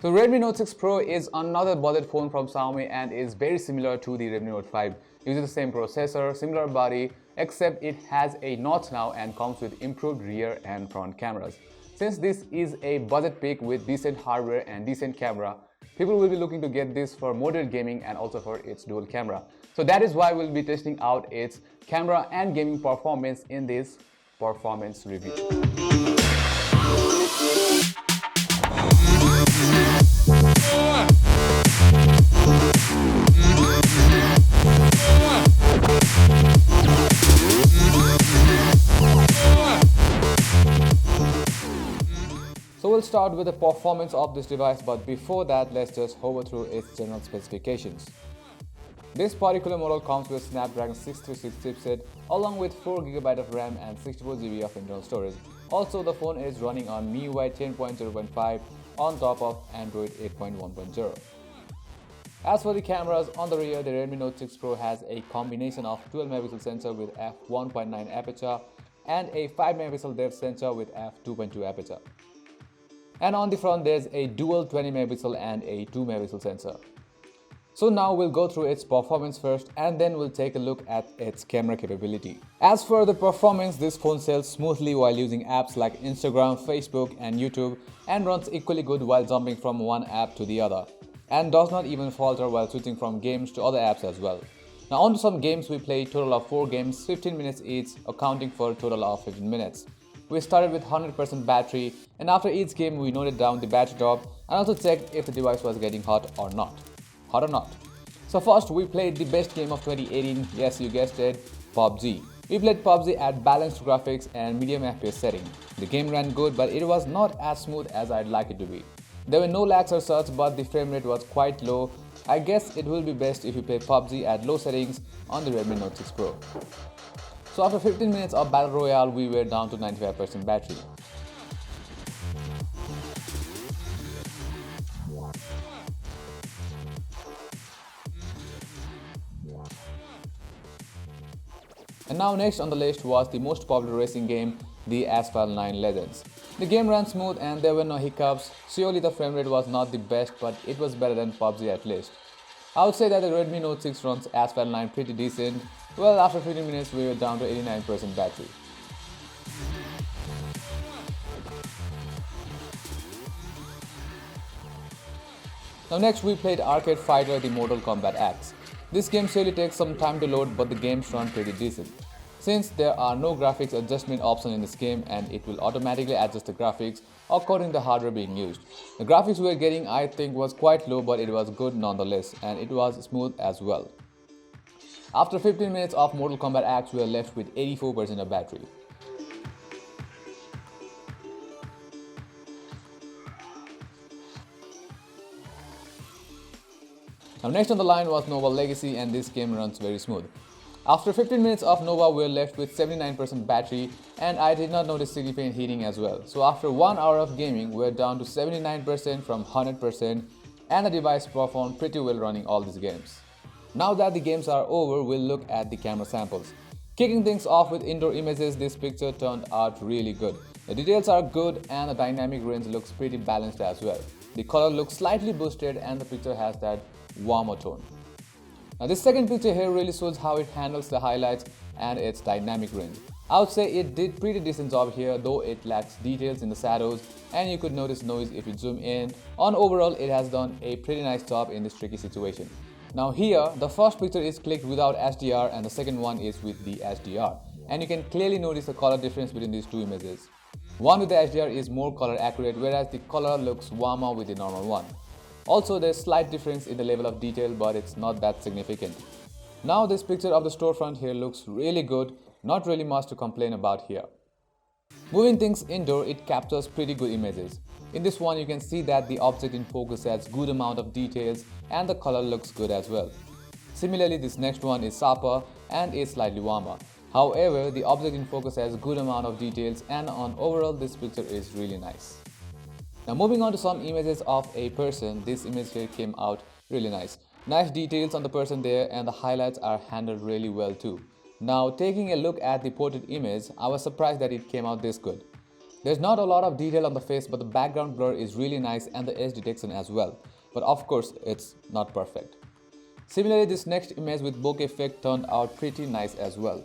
So Redmi Note 6 Pro is another budget phone from Xiaomi and is very similar to the Redmi Note 5. Uses the same processor, similar body, except it has a notch now and comes with improved rear and front cameras. Since this is a budget pick with decent hardware and decent camera, people will be looking to get this for moderate gaming and also for its dual camera. So that is why we'll be testing out its camera and gaming performance in this performance review. So we'll start with the performance of this device, but before that, let's just hover through its general specifications. This particular model comes with Snapdragon 636 chipset along with 4GB of RAM and 64GB of internal storage. Also, the phone is running on MIUI 10.0.5 on top of Android 8.1.0. As for the cameras, on the rear, the Redmi Note 6 Pro has a combination of 12MP sensor with f1.9 aperture and a 5MP depth sensor with f2.2 aperture. And on the front, there's a dual 20MP and a 2MP sensor. So now we'll go through its performance first and then we'll take a look at its camera capability. As for the performance, this phone sells smoothly while using apps like Instagram, Facebook and YouTube and runs equally good while jumping from one app to the other, and does not even falter while switching from games to other apps as well. Now on to some games. We played total of 4 games, 15 minutes each, accounting for a total of 15 minutes. We started with 100% battery and after each game we noted down the battery drop and also checked if the device was getting hot or not. So first we played the best game of 2018, yes you guessed it, PUBG. We played PUBG at balanced graphics and medium FPS setting. The game ran good, but it was not as smooth as I'd like it to be. There were no lags or such, but the frame rate was quite low. I guess it will be best if you play PUBG at low settings on the Redmi Note 6 Pro. So after 15 minutes of Battle Royale, we were down to 95% battery. And now next on the list was the most popular racing game, the Asphalt 9 Legends. The game ran smooth and there were no hiccups. Surely the frame rate was not the best, but it was better than PUBG at least. I would say that the Redmi Note 6 runs Asphalt 9 pretty decent. Well, after 15 minutes we were down to 89% battery. Now next we played Arcade Fighter, the Mortal Kombat X. This game surely takes some time to load, but the games run pretty decent. Since there are no graphics adjustment option in this game and it will automatically adjust the graphics according to the hardware being used. The graphics we were getting I think was quite low, but it was good nonetheless and it was smooth as well. After 15 minutes of Mortal Kombat X, we were left with 84% of battery. Now next on the line was Nova Legacy, and this game runs very smooth. After 15 minutes of Nova, we were left with 79% battery and I did not notice significant heating as well. So after 1 hour of gaming, we are down to 79% from 100% and the device performed pretty well running all these games. Now that the games are over, we'll look at the camera samples. Kicking things off with indoor images, this picture turned out really good. The details are good and the dynamic range looks pretty balanced as well. The color looks slightly boosted and the picture has that warmer tone. Now this second picture here really shows how it handles the highlights and its dynamic range. I would say it did pretty decent job here, though it lacks details in the shadows and you could notice noise if you zoom in. On overall, it has done a pretty nice job in this tricky situation. Now here, the first picture is clicked without HDR and the second one is with the HDR. And you can clearly notice the color difference between these two images. One with the HDR is more color accurate, whereas the color looks warmer with the normal one. Also, there's slight difference in the level of detail, but it's not that significant. Now this picture of the storefront here looks really good, not really much to complain about here. Moving things indoor, it captures pretty good images. In this one you can see that the object in focus has good amount of details and the color looks good as well. Similarly, this next one is sharper and is slightly warmer. However, the object in focus has good amount of details and on overall this picture is really nice. Now moving on to some images of a person, this image here came out really nice. Nice details on the person there and the highlights are handled really well too. Now taking a look at the portrait image, I was surprised that it came out this good. There's not a lot of detail on the face, but the background blur is really nice and the edge detection as well. But of course, it's not perfect. Similarly, this next image with bokeh effect turned out pretty nice as well.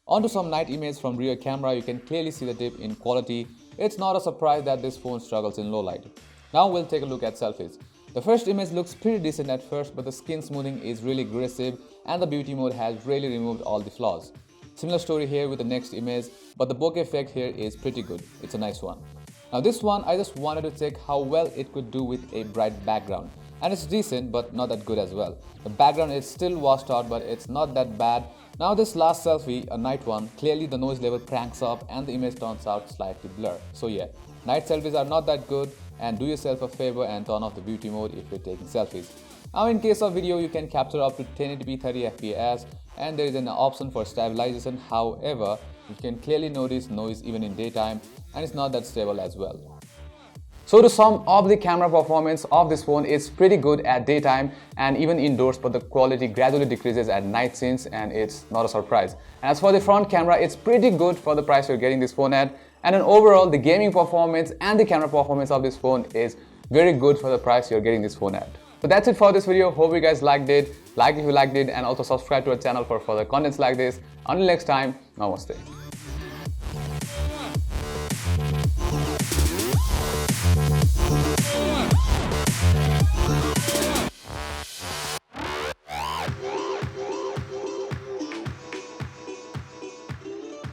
Onto some night image from rear camera, you can clearly see the dip in quality. It's not a surprise that this phone struggles in low light. Now we'll take a look at selfies. The first image looks pretty decent at first, but the skin smoothing is really aggressive and the beauty mode has really removed all the flaws. Similar story here with the next image, but the bokeh effect here is pretty good. It's a nice one. Now this one, I just wanted to check how well it could do with a bright background. And it's decent, but not that good as well. The background is still washed out, but it's not that bad. Now this last selfie, a night one, clearly the noise level cranks up and the image turns out slightly blurred. So yeah, night selfies are not that good, and do yourself a favor and turn off the beauty mode if you're taking selfies. Now in case of video, you can capture up to 1080p 30 fps and there is an option for stabilization. However, you can clearly notice noise even in daytime and it's not that stable as well. So to sum up, the camera performance of this phone is pretty good at daytime and even indoors, but the quality gradually decreases at night scenes and it's not a surprise. And as for the front camera, it's pretty good for the price you're getting this phone at. And then overall, the gaming performance and the camera performance of this phone is very good for the price you're getting this phone at. So that's it for this video. Hope you guys liked it. Like if you liked it, and also subscribe to our channel for further contents like this. Until next time, namaste.